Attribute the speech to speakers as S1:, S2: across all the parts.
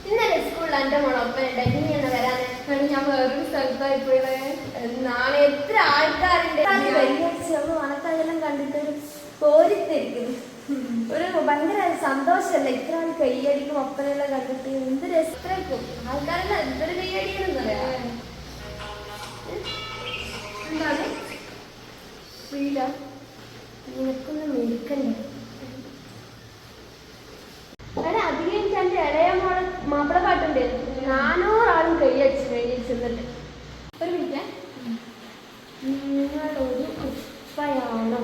S1: ഇന്നലെ സ്കൂളിൽ എന്റെ മോളൊപ്പം ഉണ്ടായി. നീ എന്ന് വരാന് ഞാൻ വേറൊരു സ്ഥലത്തായി പോയത്. നാളെ എത്ര ആൾക്കാരുണ്ട്. മണക്കാതെല്ലാം കണ്ടിട്ട് കോരിത്തിരിക്കുന്നു. ഒരു ഭയങ്കര സന്തോഷമല്ല ഇത്ര ആൾ കൈയടിക്കും ഒപ്പനെല്ലാം കണ്ടിട്ട്. എന്ത് രസമായിരിക്കും ആൾക്കാരെല്ലാം എന്തൊരു കൈയടിയെന്ന് പറയാം. എന്താണ് വീട നിനക്കൊന്ന് മെടുക്കണ്ടേ? അധികം എന്റെ ഇളയ മോളെ മാപ്പിള പാട്ടുണ്ട്. 400 ആളും കൈയടിച്ച് മേടിച്ചിട്ടുണ്ട്. ഒരു മിനിറ്റ്. നിങ്ങളൊരു ഉപ്പയാണോ?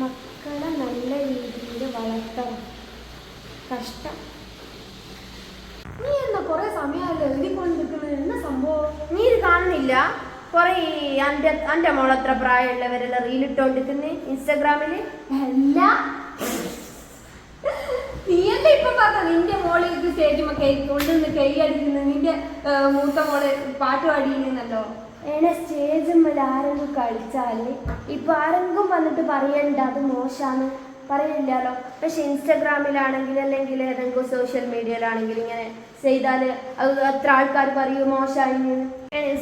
S1: മക്കളെ നല്ല രീതിയിൽ വളർത്തണം. കഷ്ടം. നീ എന്താ കൊറേ സമയമല്ലോ എഴുതിക്കൊണ്ടിരിക്കുന്നത്? എന്നാ സംഭവം? നീ ഇത് കാണുന്നില്ല? കൊറേ എന്റെ മോളത്ര പ്രായമുള്ളവരെല്ലാം റീലിട്ടോണ്ടിരിക്കുന്നു ഇൻസ്റ്റാഗ്രാമില്. എല്ലാ നീയല്ലേ ഇപ്പൊ പറഞ്ഞ നിന്റെ മോള് ഇത് സ്റ്റേജുമ്മ കൊണ്ടുവന്ന് കൈ അടിക്കുന്നു. നിന്റെ മൂത്ത മോള് പാട്ട് പാടിയിരുന്നല്ലോ. സ്റ്റേജുമ്മൽ ആരെങ്കിലും കളിച്ചാല് ഇപ്പൊ ആരെങ്കിലും വന്നിട്ട് പറയണ്ട അത് മോശാന്ന് പറയില്ലല്ലോ. പക്ഷെ ഇൻസ്റ്റാഗ്രാമിലാണെങ്കിൽ അല്ലെങ്കിൽ ഏതെങ്കിലും സോഷ്യൽ മീഡിയയിലാണെങ്കിൽ ഇങ്ങനെ ചെയ്താല് അത് അത്ര ആൾക്കാർ പറയും മോശമായി.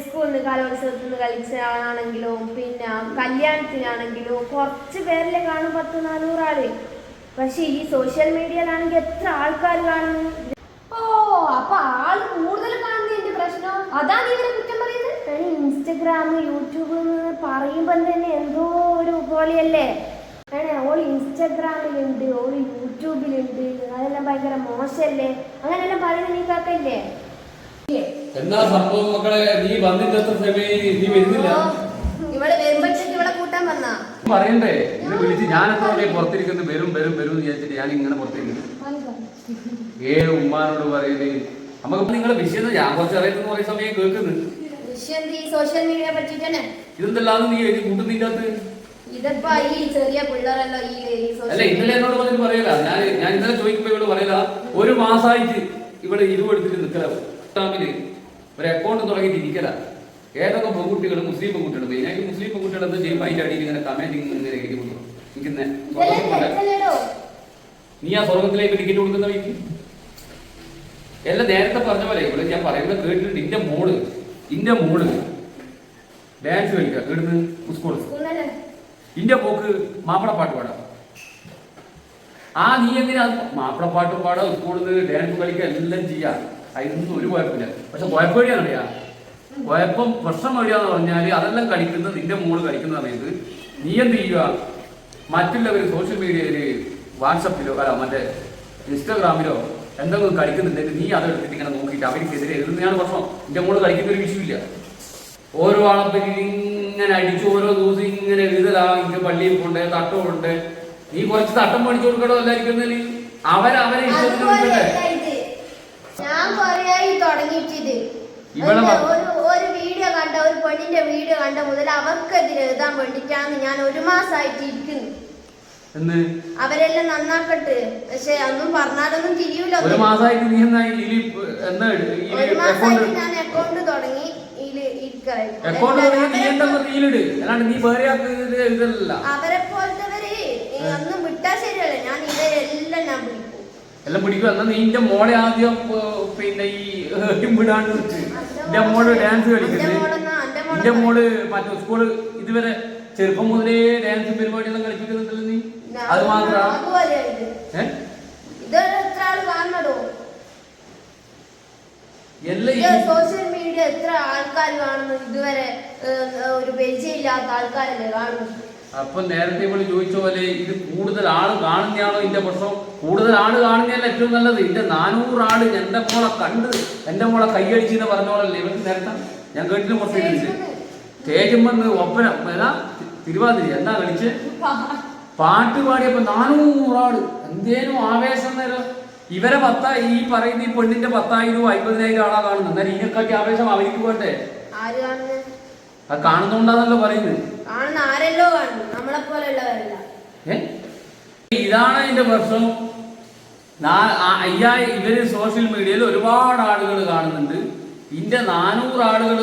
S1: സ്കൂളിൽ നിന്ന് കലോത്സവത്തിൽ നിന്ന് കളിച്ചാണെങ്കിലോ പിന്നെ കല്യാണത്തിനാണെങ്കിലോ കുറച്ച് പേരിലെ കാണും 100-400 ആള്. പക്ഷെ ഈ സോഷ്യൽ മീഡിയയിലാണെങ്കിൽ എത്ര ആൾക്കാർ കാണുന്നു. ഓ അപ്പൊ ആള് കൂടുതൽ കാണുന്നതിന്റെ പ്രശ്നം അതാ നീ ഇവരെ കുറ്റം പറയുന്നത്? ഇൻസ്റ്റഗ്രാം യൂട്യൂബ് പറയുമ്പം തന്നെ എന്തോ ഒരു പോലെയല്ലേ. ഓൾ ഇൻസ്റ്റഗ്രാമിലുണ്ട്, ഓൾ യൂട്യൂബിലുണ്ട്, അതെല്ലാം ഭയങ്കര മോശമല്ലേ? അങ്ങനെല്ലാം പറയുന്നത് നീ കേൾക്കല്ലേ?
S2: എന്താ സംഭവം മക്കളെ? നീ വന്നിട്ട് നീ വരുന്നില്ല.
S1: ഇവിടെ വരുമ്പോഴത്തേക്ക് ഇവിടെ കൂട്ടാൻ വന്നാ
S2: പറയണ്ടേ? ഇത് വിളിച്ച് ഞാനെത്ര പുറത്തിരിക്കുന്നു വരും വരും വരും എന്ന് വിചാരിച്ചിട്ട് ഞാൻ ഇങ്ങനെ പുറത്തിരിക്കുന്നു. ഉമ്മാനോട് പറയുന്നത് നമുക്ക് നിങ്ങളെ വിഷയം ഞാൻ കുറച്ച് അറിയുന്ന കുറെ സമയം കേൾക്കുന്നു.
S1: സോഷ്യൽ മീഡിയയെ പറ്റിട്ട്
S2: ഇതെന്തെല്ലാം നീ എഴുതി കൂട്ടുന്നില്ലാത്ത?
S1: ഇതിപ്പോ ഈ ചെറിയ പിള്ളേരല്ലോ
S2: അല്ല ഇന്നലെ എന്നോട് വന്നിട്ട് പറയല. ഞാൻ ഇന്നലെ ചോദിക്കുമ്പോ ഇവിടെ പറയല. 1 മാസമായിട്ട് ഇവിടെ ഇരുവെടുത്തിട്ട് നിൽക്കലാവും. ഒരു അക്കൗണ്ട് തുടങ്ങിയിട്ട് ഇരിക്കല. ഏതൊക്കെ പെൺകുട്ടികൾ മുസ്ലിം പെൺകുട്ടികൾ മെയിനായിട്ട് മുസ്ലിം പെൺകുട്ടികൾ എന്താ ചെയ്യുമ്പോൾ അതിന്റെ അടിയിൽ ഇങ്ങനെ കമന്റ് ഇങ്ങനെ എഴുതിക്കൊണ്ടു നീ ആ സ്വർഗത്തിലേക്ക് ടിക്കറ്റ് കൊടുക്കുന്ന വീട്ടിൽ എല്ലാം നേരത്തെ പറഞ്ഞ പോലെ ഇവിടെ ഞാൻ പറയുന്നത് കേട്ടിട്ടുണ്ട്. ഇന്റെ മോള് ഡാൻസ് കളിക്കുക കേടുന്ന് സ്കൂള് ഇന്റെ പോക്ക് മാപ്പിളപ്പാട്ട് പാടാം. നീ എങ്ങനെ മാപ്പിളപ്പാട്ടും പാടാം സ്കൂളിൽ നിന്ന് ഡാൻസ് കളിക്കുക എല്ലാം ചെയ്യാം. അതിനൊന്നും ഒരു കുഴപ്പമില്ല. പക്ഷെ കുഴപ്പമില്ലാന്നറിയാ കുഴപ്പം പ്രശ്നം എവിടെയാന്ന് പറഞ്ഞാല് അതെല്ലാം കളിക്കുന്നത് നിന്റെ മോള് കളിക്കുന്ന സമയത്ത് നീ എന്ത് ചെയ്യുക? മറ്റുള്ളവർ സോഷ്യൽ മീഡിയയില് വാട്സപ്പിലോ മറ്റേ ഇൻസ്റ്റാഗ്രാമിലോ എന്തെങ്കിലും കളിക്കുന്നുണ്ടെങ്കിൽ നീ അതെടുത്തിട്ട് ഇങ്ങനെ നോക്കിയിട്ട് അവർക്കെതിരെ എഴുതുന്നതാണ് പ്രശ്നം. നിന്റെ മോള് കളിക്കുന്ന ഒരു വിഷയമില്ല. ഓരോ ആളപ്പറ്റി ഇങ്ങനെ അടിച്ച് ഓരോ ദിവസം ഇങ്ങനെ എഴുതലാ. ഇങ്ങനെ പള്ളിയിൽ പോണ്ട് തട്ടമുണ്ട്. നീ കുറച്ച് തട്ടം പഠിച്ചു കൊടുക്കണോ എല്ലാവർക്കും? അവരെ ഇഷ്ടത്തിന് കൊടുക്കട്ടെ.
S1: ഒരു വീഡിയോ കണ്ട ഒരു പെണ്ണിന്റെ വീഡിയോ കണ്ട മുതൽ അവർക്കെതിരെ എഴുതാൻ വേണ്ടിട്ടാണ് ഞാൻ 1 മാസമായിട്ട് ഇരിക്കുന്നു. അവരെല്ലാം നന്നാക്കട്ടെ. പക്ഷെ ഒന്നും പറഞ്ഞാലൊന്നും തിരിയൂല.
S2: 1 മാസമായിട്ട്
S1: ഞാൻ അക്കൗണ്ട് തുടങ്ങി അവരെ പോലത്തവര് ഒന്നും വിട്ടാ ശരിയല്ല. ഞാൻ ഇവരെല്ലാം ഞാൻ പിടിക്കും.
S2: എല്ലാം പിടിക്കും. എന്നാ നീന്റെ മോളെ ആദ്യം പിന്നെ ഈ വിടാണ്ട് വെച്ച് എന്റെ മോള് ഡാൻസ് കളിക്കുന്നത്. എന്റെ മോള് മറ്റേ സ്കൂള് ഇതുവരെ ചെറുപ്പം മുതലേ ഡാൻസും പരിപാടിയെല്ലാം കളിപ്പിക്കുന്നുണ്ടല്ലോ നീ. അത് മാത്രം
S1: സോഷ്യൽ മീഡിയ എത്ര ആൾക്കാർ കാണുന്നു? ഇതുവരെ ഒരു പരിചയമില്ലാത്ത ആൾക്കാരല്ലേ കാണുന്നു.
S2: അപ്പൊ നേരത്തെ ഇവിടെ ചോദിച്ച പോലെ ഇത് കൂടുതൽ ആള് കാണുന്നയാണോ ഇതിന്റെ പ്രശ്നം? കൂടുതൽ ആള് കാണുന്നതല്ല ഏറ്റവും നല്ലത്. ഇതിന്റെ 400 ആള് എന്റെ മോളെ കണ്ട് എന്റെ മോളെ കൈയടിച്ചെന്ന് പറഞ്ഞോളല്ലേ ഇവർക്ക് നേരത്തെ ഞാൻ കേട്ടിട്ട് കുറച്ച് സ്റ്റേജുമെന്ന് ഒപ്പന തിരുവാതിര എന്താ കളിച്ച് പാട്ട് പാടിയപ്പോ 400 ആള് എന്തേലും ആവേശം നേരം. ഇവരെ ഈ പറയുന്ന ഈ പെണ്ണിന്റെ 10,000 50,000 ആളാ കാണുന്നത്. എന്നാലും ഇതിനെക്കാട്ടി ആവേശം അവർക്ക് വേണ്ടേ? അത് കാണുന്നോണ്ടാണല്ലോ പറയുന്നത്. ഇതാണ് അതിന്റെ പ്രശ്നം. ഇവര് സോഷ്യൽ മീഡിയയിൽ ഒരുപാട് ആളുകൾ കാണുന്നുണ്ട്. ഇതിന്റെ 400 ആളുകൾ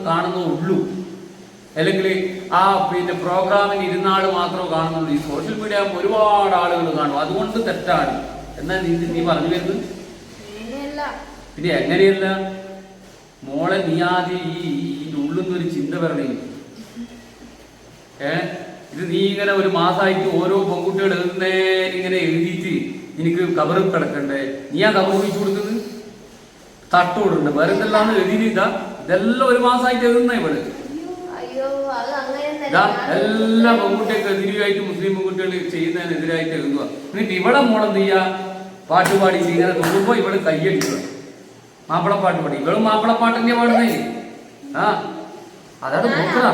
S2: കാണുന്നുള്ളൂ. അല്ലെങ്കിൽ ആ പിന്നെ പ്രോഗ്രാമിന് ഇരുന്നാൾ മാത്രമേ കാണുന്നുള്ളൂ. ഈ സോഷ്യൽ മീഡിയ ഒരുപാട് ആളുകൾ കാണും, അതുകൊണ്ട് തെറ്റാണ് എന്നാൽ നീ പറഞ്ഞു വരുന്നത്. പിന്നെ എങ്ങനെയല്ല മോളെ, നീ ആദ്യം ഈ ഉള്ളിൽ നിന്നൊരു ചിന്ത വരണേ. ഇത് നീ ഇങ്ങനെ ഒരു മാസമായിട്ട് ഓരോ പെൺകുട്ടികൾ ഇങ്ങനെ എഴുതിയിട്ട് എനിക്ക് കവറിൽ കിടക്കണ്ടേ? നീ ആ കവർ ഒഴിച്ചു കൊടുക്കുന്നത് തട്ടോടുണ്ട് വേറെ എന്തെല്ലാം എഴുതിയിട്ടാ. ഇതെല്ലാം ഒരു മാസമായിട്ട് എഴുതുന്ന ഇവിടെ എല്ലാ പെൺകുട്ടിയൊക്കെ എതിരായിട്ട് മുസ്ലിം പെൺകുട്ടികൾ ചെയ്യുന്നതിനെതിരായിട്ട് എഴുതുക. എന്നിട്ട് ഇവിടെ മോളെന്ത് ചെയ്യാ, പാട്ടുപാടി ഇങ്ങനെ തോന്നുമ്പോ ഇവിടെ കയ്യടിക്കുക. മാപ്പിളപ്പാട്ട് പാടി ഇവളും മാപ്പിളപ്പാട്ട് തന്നെയാ പാടുന്നേ. ആ അതാണ് നോക്കുക.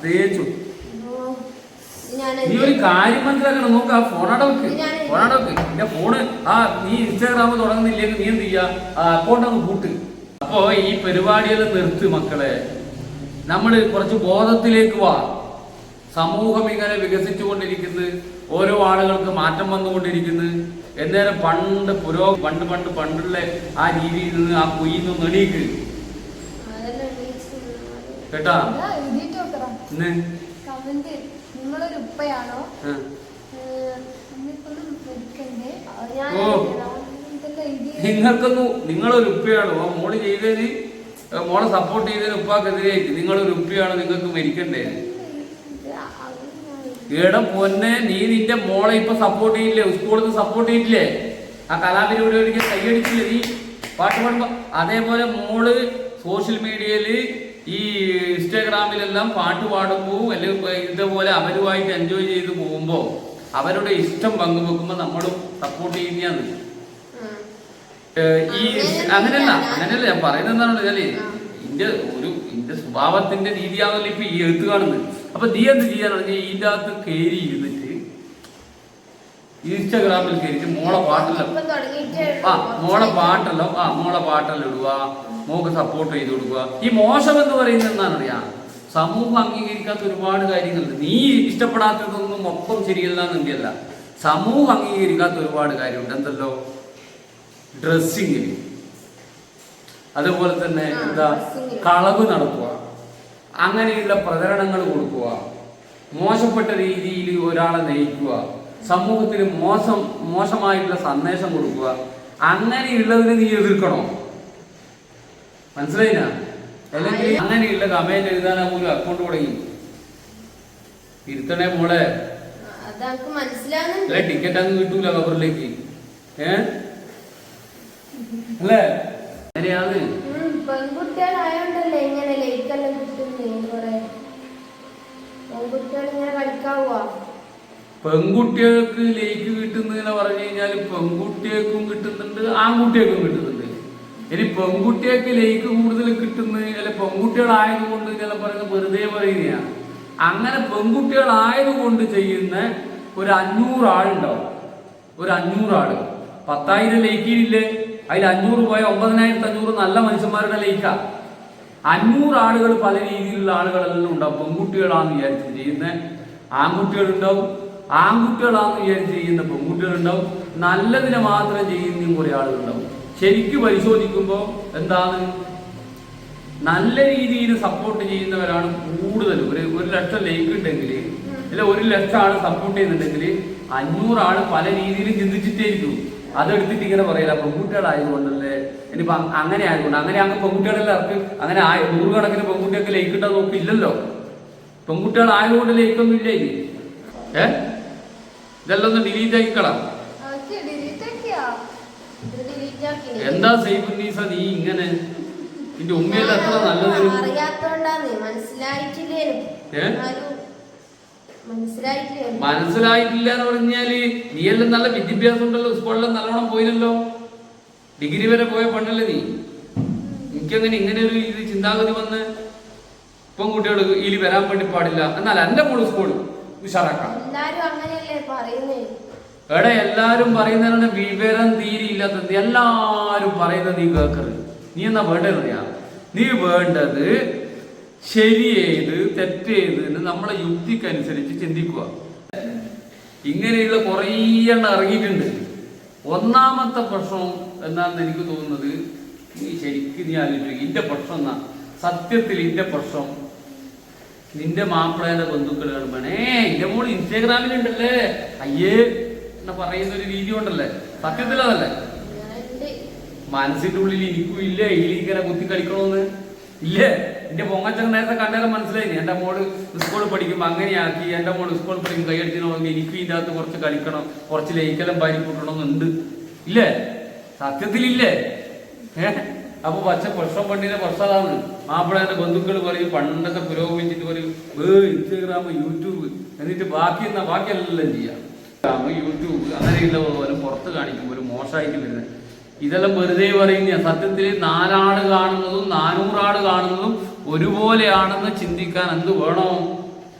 S2: തേച്ചു നീ ഒരു കാര്യം മനസ്സിലാക്കണം. നോക്ക്, ആ ഫോണാടെ വെക്ക്, എന്റെ ഫോണ് നീ ഇൻസ്റ്റാഗ്രാം തുടങ്ങുന്നില്ലെങ്കിൽ നീ എന്ത് ചെയ്യാ, അക്കൗണ്ട് അങ്ങ് കൂട്ട്. അപ്പോ ഈ പരിപാടികൾ നിർത്ത് മക്കളെ. നമ്മൾ കുറച്ച് ബോധത്തിലേക്ക് വാ. സമൂഹം ഇങ്ങനെ വികസിച്ചു കൊണ്ടിരിക്കുന്നു, ഓരോ ആളുകൾക്ക് മാറ്റം വന്നുകൊണ്ടിരിക്കുന്നു. എന്നേരം പണ്ടുള്ള ആ രീതിയിൽ നിന്ന് ആ കുയിന്ന് നെണീക്ക് കേട്ടാ. നിങ്ങളൊരു ഉപ്പയാണോ മോള് ചെയ്തതിന്, മോളെ സപ്പോർട്ട് ചെയ്തതിന് ഉപ്പാക്കെതിരായിട്ട് നിങ്ങളൊരു ഉപ്പയാണ്, നിങ്ങൾക്ക് മരിക്കണ്ടേ? ഈടം പൊന്നെ, നീ നിന്റെ മോളെ ഇപ്പൊ സപ്പോർട്ട് ചെയ്യില്ലേ? സ്കൂളിൽ നിന്ന് സപ്പോർട്ട് ചെയ്തില്ലേ? ആ കലാപരിപാടിക്ക് കൈയടിച്ചില്ലേ നീ പാട്ട് പാടുമ്പോ? അതേപോലെ മോള് സോഷ്യൽ മീഡിയയില് ഈ ഇൻസ്റ്റാഗ്രാമിലെല്ലാം പാട്ട് പാടുമ്പോൾ അല്ലെങ്കിൽ ഇതേപോലെ അവരുമായിട്ട് എൻജോയ് ചെയ്ത് പോകുമ്പോ അവരുടെ ഇഷ്ടം പങ്കുവെക്കുമ്പോ നമ്മളും സപ്പോർട്ട് ചെയ്യുന്നതാണ്. ഈ അങ്ങനെയല്ല ഞാൻ പറയുന്നത് എന്താണെന്ന് വെച്ചാല് ഇന്റെ സ്വഭാവത്തിന്റെ രീതിയാണല്ലോ ഇപ്പൊ ഈ എഴുത്ത് കാണുന്നത്. അപ്പൊ നീ എന്ത് ചെയ്യാനാണ്, ഇതിന്റെ അകത്ത് കയറി ഇരുന്നിട്ട് ഇൻസ്റ്റാഗ്രാമിൽ കയറിയിട്ട് മോളെ പാട്ടെല്ലാം ഇടുക, മോക്ക് സപ്പോർട്ട് ചെയ്ത് കൊടുക്കുക. ഈ മോശം എന്ന് പറയുന്നത് എന്താണെന്നറിയാം, സമൂഹം അംഗീകരിക്കാത്ത ഒരുപാട് കാര്യങ്ങളുണ്ട്. നീ ഇഷ്ടപ്പെടാത്തതൊന്നും ഒപ്പം ശരിയല്ല എന്നുണ്ടല്ല, സമൂഹം അംഗീകരിക്കാത്ത ഒരുപാട് കാര്യമുണ്ട്. എന്തല്ലോ, ഡ്രസ്സിങ്ങിൽ, അതുപോലെ തന്നെ കളവ് നടത്തുക, അങ്ങനെയുള്ള പ്രചരണങ്ങൾ കൊടുക്കുക, മോശപ്പെട്ട രീതിയിൽ ഒരാളെ നയിക്കുക, സമൂഹത്തിന് മോശമായിട്ടുള്ള സന്ദേശം കൊടുക്കുക. അങ്ങനെയുള്ളതിനെ നീ എതിർക്കണോ? മനസ്സിലായില്ല? അല്ലെങ്കിൽ അങ്ങനെയുള്ള കമന്റ് എഴുതാനാ പോലും അക്കൗണ്ട് തുടങ്ങി ഇരുത്തണേ മോളെ. അല്ല ടിക്കറ്റ് അങ്ങ് കിട്ടൂല കവറിലേക്ക്. അല്ലേ? അങ്ങനെയാണ്.
S1: പെൺകുട്ടികളായോണ്ടല്ലേ ഇങ്ങനെ ലൈക്കെല്ലാം കിട്ടുന്നേ. പെൺകുട്ടികൾ ഇങ്ങനെ കളിക്കാവുക.
S2: പെൺകുട്ടികൾക്ക് ലൈക്ക് കിട്ടുന്നതെന്ന് പറഞ്ഞു കഴിഞ്ഞാൽ പെൺകുട്ടികൾക്കും കിട്ടുന്നുണ്ട്, ആൺകുട്ടികൾക്കും കിട്ടുന്നുണ്ട്. ഇനി പെൺകുട്ടികൾക്ക് ലൈക്ക് കൂടുതൽ കിട്ടുന്നത് അല്ലെ പെൺകുട്ടികളായതുകൊണ്ട് ചില പറയുന്നത് വെറുതെ പറയുകയാണ്. അങ്ങനെ പെൺകുട്ടികളായതുകൊണ്ട് ചെയ്യുന്ന ഒരു 500 ആളുണ്ടാവും. ഒരു 500 ആള് 10,000 ലൈക്കില്ലേ, അതിൽ 500 പോയ 9,500 നല്ല മനുഷ്യന്മാരുടെ ലൈക്കാ. 500 ആളുകൾ പല രീതിയിലുള്ള ആളുകളെല്ലാം ഉണ്ടാവും. പെൺകുട്ടികളാന്ന് വിചാരിച്ച് ചെയ്യുന്ന ആൺകുട്ടികളുണ്ടാവും, ആൺകുട്ടികളാന്ന് വിചാരിച്ച് ചെയ്യുന്ന പെൺകുട്ടികളുണ്ടാവും, നല്ലതിനെ മാത്രം ചെയ്യുന്ന കുറെ ആളുകളുണ്ടാവും. ശരിക്കും പരിശോധിക്കുമ്പോൾ എന്താണ്, നല്ല രീതിയിൽ സപ്പോർട്ട് ചെയ്യുന്നവരാണ് കൂടുതൽ. ഒരു ലക്ഷം ലൈക്ക് ഉണ്ടെങ്കിൽ അല്ല 1 ലക്ഷം ആള് സപ്പോർട്ട് ചെയ്യുന്നുണ്ടെങ്കിൽ 500 ആള് പല രീതിയിലും ചിന്തിച്ചിട്ടേയിരിക്കും. അതെടുത്തിട്ട് ഇങ്ങനെ പറയില്ല പെൺകുട്ടികളായതുകൊണ്ടല്ലേ, ഇനിയിപ്പോ അങ്ങനെ ആയതുകൊണ്ട്. അങ്ങനെ അങ്ങ് പെൺകുട്ടികളെല്ലാം അങ്ങനെ 100 കണക്കിന് പെൺകുട്ടിയൊക്കെ ലൈക്ക് ഇട്ടാൽ നോക്കില്ലല്ലോ. പെൺകുട്ടികളായതുകൊണ്ട് ലൈക്കൊന്നും ഇല്ല. ഇനി ഇതെല്ലാം ഒന്ന് ഡിലീറ്റ് ആക്കിക്കളാം. എന്താ സൈഫുന്നീസ നീ ഇങ്ങനെ, നിന്റെ ഉമ്മയെല്ലാം എത്ര നല്ലത് മനസ്സിലായിട്ടില്ല എന്ന് പറഞ്ഞാല് നീ എല്ലാം നല്ല വിദ്യാഭ്യാസം ഉണ്ടല്ലോ, സ്കൂളിലെല്ലാം നല്ലോണം പോയില്ലല്ലോ, ഡിഗ്രി വരെ പോയ പണ്ടല്ലേ നീ. എനിക്കങ്ങനെ ഇങ്ങനെ ഒരു ഇത് ചിന്താഗതി വന്ന് പെൺകുട്ടികൾ ഇതിൽ വരാൻ വേണ്ടി പാടില്ല. എന്നാൽ എന്റെ മോള് സ്കൂൾ ഉഷാറാക്കാം. എടെ എല്ലാരും പറയുന്നതിനാണ് വിവരം തീരെയില്ലാത്തത്. എല്ലാരും പറയുന്നത് നീ കേൾക്കരുത്. നീ എന്നാ വേണ്ടതെന്നറിയാ, നീ വേണ്ടത് ശരിയേത് തെറ്റേത് എന്ന് നമ്മളെ യുക്തിക്കനുസരിച്ച് ചിന്തിക്കുക. ഇങ്ങനെയുള്ള കുറേ എണ്ണം ഇറങ്ങിയിട്ടുണ്ട്. ഒന്നാമത്തെ പ്രശ്നം എന്താണെന്ന് എനിക്ക് തോന്നുന്നത്, നീ ശരിക്കും നീ ആലോചിച്ചു, ഇതിന്റെ പ്രശ്നം എന്നാ സത്യത്തിൽ ഇതിന്റെ പ്രശ്നം നിന്റെ മാപ്പിളേന്റെ ബന്ധുക്കൾ കാണുമ്പോണേ എന്റെ മോള് ഇൻസ്റ്റാഗ്രാമിലുണ്ടല്ലേ അയ്യേ എന്ന് പറയുന്ന ഒരു രീതി ഉണ്ടല്ലേ, സത്യത്തിൽ അതല്ലേ? മനസ്സിന്റെ ഉള്ളിൽ എനിക്കും ഇല്ലേ ഇങ്ങനെ കുത്തി കളിക്കണോന്ന് ഇല്ലേ? എന്റെ പൊങ്ങച്ചൻ നേരത്തെ കണ്ടേരം മനസ്സിലായി. എന്റെ മോള് സ്കൂളിൽ പഠിക്കുമ്പോ അങ്ങനെയാക്കി, എന്റെ മോള് സ്കൂളിൽ പഠിക്കും കൈയടിച്ചിട്ടുണ്ടെങ്കിൽ എനിക്കും ഇതിന്റെ അകത്ത് കുറച്ച് കളിക്കണം, കുറച്ച് ലയിക്കലം പാരി കൂട്ടണമെന്നുണ്ട് ഇല്ലേ? സത്യത്തിലില്ലേ? അപ്പൊ പ്രശ്നം പണ്ടിന്റെ പ്രശ്നമാണ്. മാപ്പിളേന്റെ ബന്ധുക്കൾ പറയും, പണ്ടൊക്കെ പുരോഗമിച്ചിട്ട് പറയും ഇൻസ്റ്റാഗ്രാം യൂട്യൂബ്, എന്നിട്ട് ബാക്കിയെല്ലാം ചെയ്യാം. യൂട്യൂബ് അങ്ങനെയുള്ള പോലെ പുറത്ത് കാണിക്കുമ്പോൾ ഒരു മോശമായിട്ട് വരുന്നത് ഇതെല്ലാം വെറുതെ പറയുന്ന. സത്യത്തിൽ 4 ആള് കാണുന്നതും 400 ആള് കാണുന്നതും ഒരുപോലെയാണെന്ന് ചിന്തിക്കാൻ എന്ത് വേണോ?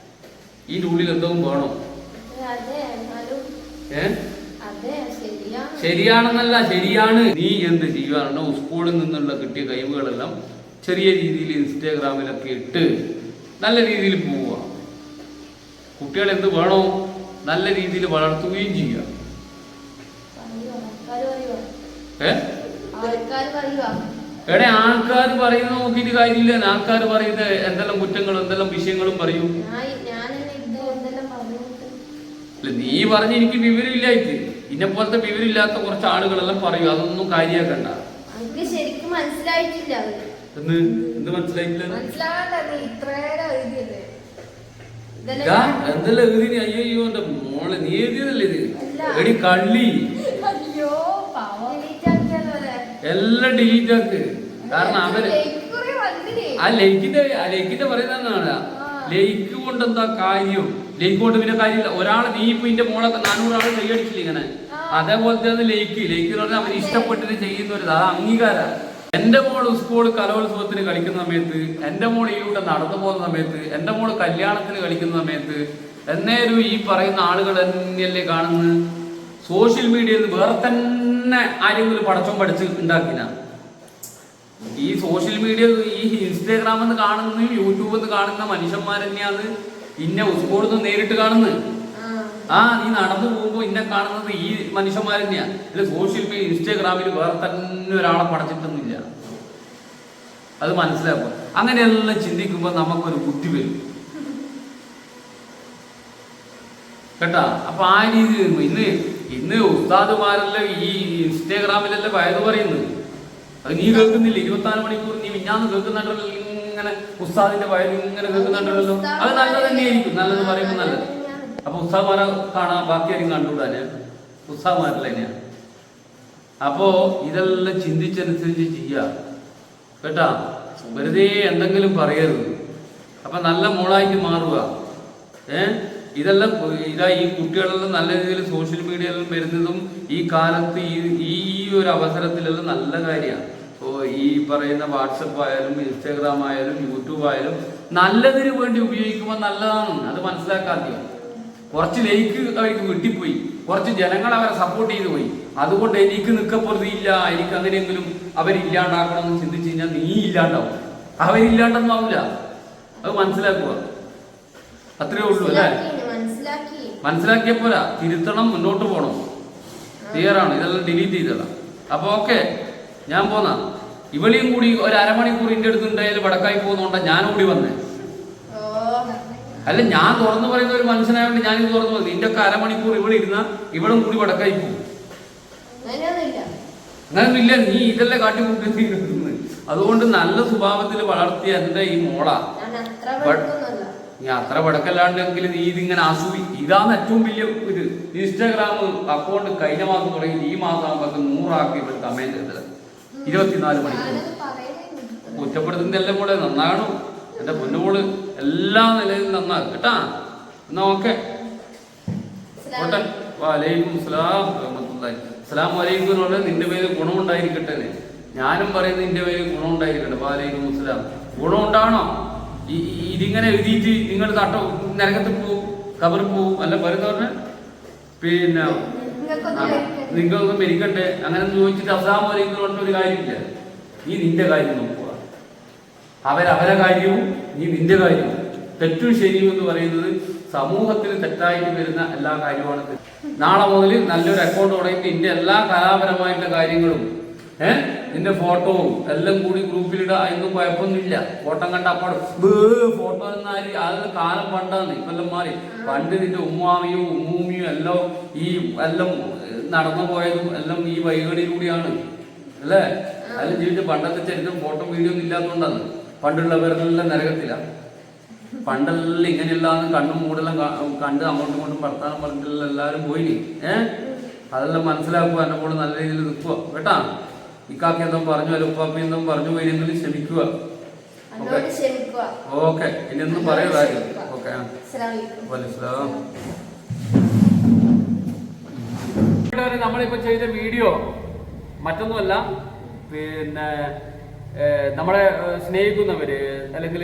S2: ഈ ഉള്ളിൽ എന്തും വേണോ? ശരിയാണെന്നല്ല, ശരിയാണ്. നീ എന്ത് ചെയ്യുവാനുണ്ടോ? സ്കൂളിൽ നിന്നുള്ള കിട്ടിയ കഴിവുകളെല്ലാം ചെറിയ രീതിയിൽ ഇൻസ്റ്റാഗ്രാമിലൊക്കെ ഇട്ട് നല്ല രീതിയിൽ പോവുക. കുട്ടികൾ എന്ത് വേണോ? നല്ല രീതിയിൽ വളർത്തുകയും ചെയ്യുക. എവിടെ ആൾക്കാർ പറയുന്ന നോക്കിയിട്ട് കാര്യമില്ല. ആൾക്കാർ പറയുന്ന എന്തെല്ലാം കുറ്റങ്ങളും എന്തെല്ലാം വിഷയങ്ങളും പറയും. അല്ല, നീ പറഞ്ഞ് എനിക്ക് വിവരമില്ലായിട്ട് ഇന്നെ പോലത്തെ വിവരമില്ലാത്ത കുറച്ച് ആളുകളെല്ലാം പറയും. അതൊന്നും കാര്യാക്കണ്ട.
S1: ശരിക്കും മനസ്സിലായിട്ടില്ല.
S2: എന്ത് മനസ്സിലായിട്ടില്ല? എന്തെല്ലാം എഴുതി? അയ്യോ എന്റെ മോളെ, നീ എഴുതിയതല്ലേ ഇത്? എടി കള്ളി, എല്ലാം ഡിലീറ്റ് ആക്ക്. കാരണം അവര് ആ ലൈക്കിന്റെ പറയുന്നതാണ്. ലൈക്ക് കൊണ്ട് എന്താ കാര്യം? ലൈക്ക് കൊണ്ട് പിന്നെ കാര്യമില്ല. ഒരാള് നീ ഇപ്പൊ ഇന്റെ മോളെ 400 ആള് കൈയടിച്ചില്ല ഇങ്ങനെ, അതേപോലത്തെ ലൈക്ക് എന്ന് പറഞ്ഞാൽ അവർ ഇഷ്ടപ്പെട്ടിട്ട് ചെയ്യുന്ന ഒരു അംഗീകാരം. എന്റെ മോള് സ്കൂൾ കലോത്സവത്തിന് കളിക്കുന്ന സമയത്ത്, എന്റെ മോള് ഇതിലൂടെ നടന്നു പോകുന്ന സമയത്ത്, എന്റെ മോള് കല്യാണത്തിന് കളിക്കുന്ന സമയത്ത് എന്നേരും ഈ പറയുന്ന ആളുകൾ തന്നെയല്ലേ കാണുന്നത്. സോഷ്യൽ മീഡിയയിൽ വേറെ തന്നെ ആരെങ്കിലും പഠിച്ച് ഉണ്ടാക്കിന. ഈ സോഷ്യൽ മീഡിയ, ഈ ഇൻസ്റ്റാഗ്രാമിൽ നിന്ന് കാണുന്നതും യൂട്യൂബിൽ നിന്ന് കാണുന്ന മനുഷ്യന്മാർ തന്നെയാണ് ഇന്നെ സ്കൂളിൽ നിന്ന് നേരിട്ട് കാണുന്നത്. നീ നടന്നു പോകുമ്പോൾ ഇന്നെ കാണുന്നത് ഈ മനുഷ്യന്മാർ തന്നെയാണ്. ഇതിൽ സോഷ്യൽ മീഡിയ ഇൻസ്റ്റാഗ്രാമിൽ വേറെ തന്നെ ഒരാളെ പഠിച്ചിട്ടൊന്നുമില്ല. അത് മനസ്സിലാക്കുക. അങ്ങനെയെല്ലാം ചിന്തിക്കുമ്പോൾ നമുക്കൊരു ബുദ്ധി വരും കേട്ടാ. അപ്പൊ ആ രീതിയിൽ ഇന്ന് ഉസ്താദുമാരെല്ലാം ഈ ഇൻസ്റ്റാഗ്രാമിലെല്ലാം വയത് പറയുന്നത്. അത് നീ കേൾക്കുന്നില്ല. 24 മണിക്കൂർ നീ മിഞ്ഞാന്ന് കേൾക്കുന്നുണ്ടല്ലോ, ഇങ്ങനെ ഉസ്താദിന്റെ വയത് ഇങ്ങനെ കേൾക്കുന്നുണ്ടല്ലോ. അത് നല്ലത് തന്നെയായിരിക്കും, നല്ലത് പറയുമ്പോൾ നല്ലത്. അപ്പൊ ഉസ്താദ്മാരെ കാണാൻ ബാക്കി ആരും കണ്ടുകൂടാന്, ഉസ്താദ്മാരല്ല തന്നെയാണ്. അപ്പോ ഇതെല്ലാം ചിന്തിച്ചനുസരിച്ച് ചെയ്യുക കേട്ടാ. വെറുതെ എന്തെങ്കിലും പറയരുത്. അപ്പൊ നല്ല മോളായിട്ട് മാറുക. ഇതെല്ലാം ഈ കുട്ടികളെല്ലാം നല്ല രീതിയിൽ സോഷ്യൽ മീഡിയയിലും വരുന്നതും ഈ കാലത്ത് ഈ ഒരു അവസരത്തിലെല്ലാം നല്ല കാര്യമാണ്. ഈ പറയുന്ന വാട്സപ്പ് ആയാലും ഇൻസ്റ്റാഗ്രാം ആയാലും യൂട്യൂബ് ആയാലും നല്ലതിന് വേണ്ടി ഉപയോഗിക്കുമ്പോൾ നല്ലതാണ്. അത് മനസ്സിലാക്കാതെയോ. കുറച്ച് ലൈക്ക് അവർക്ക് കിട്ടിപ്പോയി, കുറച്ച് ജനങ്ങൾ അവരെ സപ്പോർട്ട് ചെയ്തു പോയി. അതുകൊണ്ട് എനിക്ക് നിൽക്കപ്പുറത്തില്ല, എനിക്ക് അങ്ങനെയെങ്കിലും അവരില്ലാണ്ടാക്കണം എന്ന് ചിന്തിച്ചു കഴിഞ്ഞാൽ നീ ഇല്ലാണ്ടാവും. അവരില്ലാണ്ടൊന്നും ആവില്ല. അത് മനസ്സിലാക്കുക. അത്രേ ഉള്ളൂ അല്ലേ? മനസ്സിലാക്കിയ പോരാ, തിരുത്തണം, മുന്നോട്ട് പോകണം. ക്ലിയറാണ്? ഇതെല്ലാം ഡിലീറ്റ് ചെയ്തതാ. അപ്പൊ ഓക്കെ, ഞാൻ പോന്നാ. ഇവളിയും കൂടി ഒരു അരമണിക്കൂർ ഇന്റെ അടുത്ത് ഉണ്ടായാലും വടക്കായി പോകുന്നോണ്ടാ ഞാൻ കൂടി വന്നേ. അല്ല, ഞാൻ തുറന്നു പറയുന്ന ഒരു മനുഷ്യനായോണ്ട് ഞാനിത് തുറന്നു പറഞ്ഞു. നിന്റെ ഒക്കെ അരമണിക്കൂർ ഇവിടെ ഇരുന്ന ഇവളും കൂടി വടക്കായി പോകും. അങ്ങനൊന്നുമില്ല. നീ ഇതെല്ലാം കാട്ടിക്കൂട്ടി. അതുകൊണ്ട് നല്ല സ്വഭാവത്തിൽ വളർത്തിയ എന്റെ ഈ മോളാ. നീ അത്ര വടക്കല്ലാണ്ടെങ്കിൽ നീ ഇതിങ്ങനെ ഇതാണ് ഏറ്റവും വലിയ ഇത്. ഇൻസ്റ്റാഗ്രാം അക്കൗണ്ട് കഴിഞ്ഞ മാസം തുടങ്ങി ഈ മാസം ആകുമ്പോൾ 100 ആക്കി ഇവിടെ കമന്റ് ചെയ്തത്. 24 മണിക്കൂർ കുറ്റപ്പെടുത്തുന്ന എല്ലാം കൂടെ നന്നാകണം. എന്റെ പൊന്നുമോള് എല്ലാ നിലയിലും നന്നാകും കേട്ടാ. എന്നാ ഓക്കെ. വലൈക്കും സ്ലാം റഹ്മത്തുള്ളാഹി. അസ്സലാമു അലൈക്കും എന്ന് പറഞ്ഞാൽ നിന്റെ പേര് ഗുണമുണ്ടായിരിക്കട്ടെ. ഞാനും പറയുന്നത് നിന്റെ പേര് ഗുണമുണ്ടായിരിക്കട്ടെ. വലൈക്കും സ്ലാം. ഗുണമുണ്ടാവണം. ഇതിങ്ങനെ എഴുതിയിട്ട് നിങ്ങൾ നരകത്ത് പോവും, കബറിൽ പോവും. അല്ല പറയുന്ന പിന്നെ നിങ്ങൾക്കൊന്നും മരിക്കട്ടെ അങ്ങനെ ചോദിച്ചിട്ട് അസ്സലാമു അലൈക്കും എന്ന് പറഞ്ഞിട്ട് ഒരു കാര്യമില്ല. നീ നിന്റെ കാര്യം നോക്കുക. അവരെ കാര്യവും നീ നിന്റെ കാര്യവും. തെറ്റും ശരിയും എന്ന് പറയുന്നത് സമൂഹത്തിൽ തെറ്റായിട്ട് വരുന്ന എല്ലാ കാര്യമാണ്. നാളെ മുതൽ നല്ലൊരു അക്കൗണ്ട് തുടങ്ങിയിട്ട് ഇതിന്റെ എല്ലാ കലാപരമായിട്ടുള്ള കാര്യങ്ങളും നിന്റെ ഫോട്ടോവും എല്ലാം കൂടി ഗ്രൂപ്പിലിടാ, അതിനും കുഴപ്പമൊന്നുമില്ല. ഫോട്ടോ കണ്ട അപ്പാട് ഫോട്ടോ എന്നാല് അത് കാലം പണ്ടാന്ന്, ഇപ്പെല്ലാം മാറി. പണ്ട് നിന്റെ ഉമ്മാമിയും ഉമ്മൂമിയും എല്ലാം ഈ എല്ലാം നടന്നു പോയതും എല്ലാം ഈ വഴികളിലൂടെയാണ് അല്ലേ? അതിൽ ജീവിച്ച പണ്ടത്തെ ചരിത്രം ഫോട്ടോ വീഡിയോ ഒന്നും ഇല്ലാത്തതുകൊണ്ടാണ്. പണ്ടുള്ളവരെല്ലാം നരകത്തിലാണ്. പണ്ടെല്ലാം ഇങ്ങനെയല്ലാന്ന് കണ്ണും മൂടെല്ലാം കണ്ട് അങ്ങോട്ടും ഇങ്ങോട്ടും വർത്താനം പറഞ്ഞിട്ടുള്ള എല്ലാവരും പോയിനി. അതെല്ലാം മനസ്സിലാക്കുക, എന്നെ കൂടെ നല്ല രീതിയിൽ നിൽക്കുക കേട്ടാ. ഇക്കാക്കി എന്തോ പറഞ്ഞു, അല്ല ഉപ്പാപ്പി എന്തോ പറഞ്ഞു പോയില്ലെങ്കിൽ ക്ഷമിക്കുക. ഓക്കെ, ഇനി ഒന്നും പറയുക. ഓക്കെ, നമ്മളിപ്പോ ചെയ്ത വീഡിയോ മറ്റൊന്നുമല്ല, പിന്നെ നമ്മളെ സ്നേഹിക്കുന്നവര് അല്ലെങ്കിൽ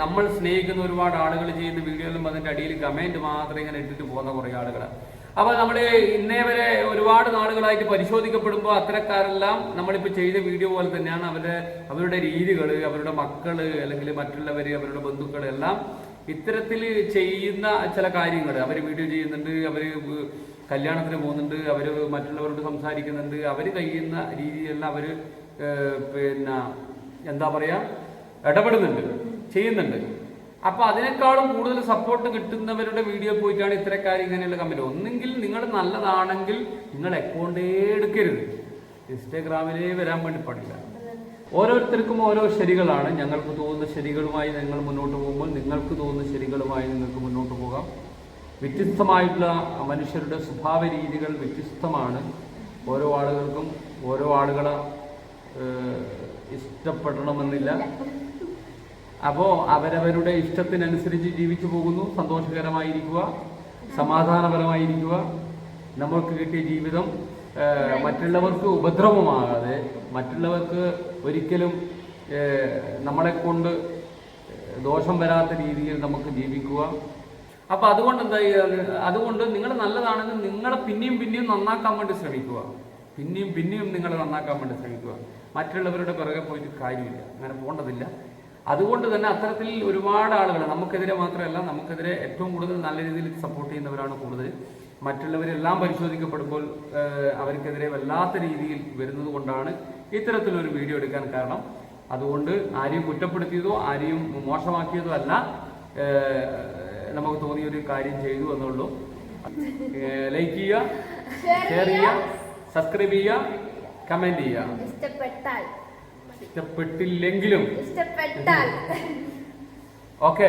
S2: നമ്മൾ സ്നേഹിക്കുന്ന ഒരുപാട് ആളുകൾ ചെയ്യുന്ന വീഡിയോയിലും അതിന്റെ അടിയിൽ കമന്റ് മാത്രം ഇങ്ങനെ ഇട്ടിട്ട് പോകുന്ന കുറെ ആളുകളാണ്. അപ്പൊ നമ്മൾ ഇന്നേ വരെ ഒരുപാട് നാളുകളായിട്ട് പരിശോധിക്കപ്പെടുമ്പോൾ അത്തരക്കാരെല്ലാം നമ്മളിപ്പോ ചെയ്ത വീഡിയോ പോലെ തന്നെയാണ്. അവരുടെ രീതികൾ, അവരുടെ മക്കള് അല്ലെങ്കിൽ മറ്റുള്ളവര്, അവരുടെ ബന്ധുക്കൾ എല്ലാം ഇത്തരത്തിൽ ചെയ്യുന്ന ചില കാര്യങ്ങൾ. അവർ വീഡിയോ ചെയ്യുന്നുണ്ട്, അവര് കല്യാണത്തിന് പോകുന്നുണ്ട്, അവര് മറ്റുള്ളവരോട് സംസാരിക്കുന്നുണ്ട്, അവര് കഴിയുന്ന രീതിയെല്ലാം അവര് പിന്നെ എന്താ പറയാ ഇടപെടുന്നുണ്ട്, ചെയ്യുന്നുണ്ട്. അപ്പൊ അതിനേക്കാളും കൂടുതൽ സപ്പോർട്ട് കിട്ടുന്നവരുടെ വീഡിയോ പോയിട്ടാണ് ഇത്തരക്കാർ ഇങ്ങനെയുള്ള കമന്റ്. ഒന്നെങ്കിൽ നിങ്ങൾ നല്ലതാണെങ്കിൽ നിങ്ങൾ അക്കൗണ്ടേ എടുക്കരുത്, ഇൻസ്റ്റാഗ്രാമിലേ വരാൻ വേണ്ടി പാടില്ല. ഓരോരുത്തർക്കും ഓരോ ശരികളാണ്. ഞങ്ങൾക്ക് തോന്നുന്ന ശരികളുമായി നിങ്ങൾ മുന്നോട്ട് പോകുമ്പോൾ നിങ്ങൾക്ക് തോന്നുന്ന ശരികളുമായി നിങ്ങൾക്ക് മുന്നോട്ട് പോകാം. വ്യത്യസ്തമായിട്ടുള്ള മനുഷ്യരുടെ സ്വഭാവ രീതികൾ വ്യത്യസ്തമാണ്. ഓരോ ആളുകൾക്കും ഓരോ ആളുകളെ ഇഷ്ടപ്പെടണമെന്നില്ല. അപ്പോൾ അവരവരുടെ ഇഷ്ടത്തിനനുസരിച്ച് ജീവിച്ചു പോകുന്നു. സന്തോഷകരമായിരിക്കുക, സമാധാനപരമായിരിക്കുക. നമ്മൾക്ക് കിട്ടിയ ജീവിതം മറ്റുള്ളവർക്ക് ഉപദ്രവമാകാതെ, മറ്റുള്ളവർക്ക് ഒരിക്കലും നമ്മളെ കൊണ്ട് ദോഷം വരാത്ത രീതിയിൽ നമുക്ക് ജീവിക്കുക. അപ്പൊ അതുകൊണ്ട് അതുകൊണ്ട് നിങ്ങൾ നല്ലതാണെങ്കിൽ നിങ്ങളെ പിന്നെയും നന്നാക്കാൻ വേണ്ടി ശ്രമിക്കുക. പിന്നെയും നിങ്ങളെ നന്നാക്കാൻ വേണ്ടി ശ്രമിക്കുക. മറ്റുള്ളവരുടെ പിറകെ പോയിട്ട് കാര്യമില്ല, അങ്ങനെ പോകേണ്ടതില്ല. അതുകൊണ്ട് തന്നെ അത്തരത്തിൽ ഒരുപാട് ആളുകൾ നമുക്കെതിരെ മാത്രമല്ല, നമുക്കെതിരെ ഏറ്റവും കൂടുതൽ നല്ല രീതിയിൽ സപ്പോർട്ട് ചെയ്യുന്നവരാണ് കൂടുതൽ. മറ്റുള്ളവരെല്ലാം പരിശോധിക്കപ്പെടുമ്പോൾ അവർക്കെതിരെ വല്ലാത്ത രീതിയിൽ വരുന്നത് കൊണ്ടാണ് ഇത്തരത്തിലൊരു വീഡിയോ എടുക്കാൻ കാരണം. അതുകൊണ്ട് ആരെയും കുറ്റപ്പെടുത്തിയതോ ആരെയും മോശമാക്കിയതോ അല്ല, നമുക്ക് തോന്നിയൊരു കാര്യം ചെയ്തു എന്നുള്ളൂ. ലൈക്ക് ചെയ്യുക, ഷെയർ ചെയ്യുക, സബ്സ്ക്രൈബ് ചെയ്യുക, കമന്റ് ചെയ്യുക. ഇഷ്ടപ്പെട്ടില്ലെങ്കിലും ഓക്കെ.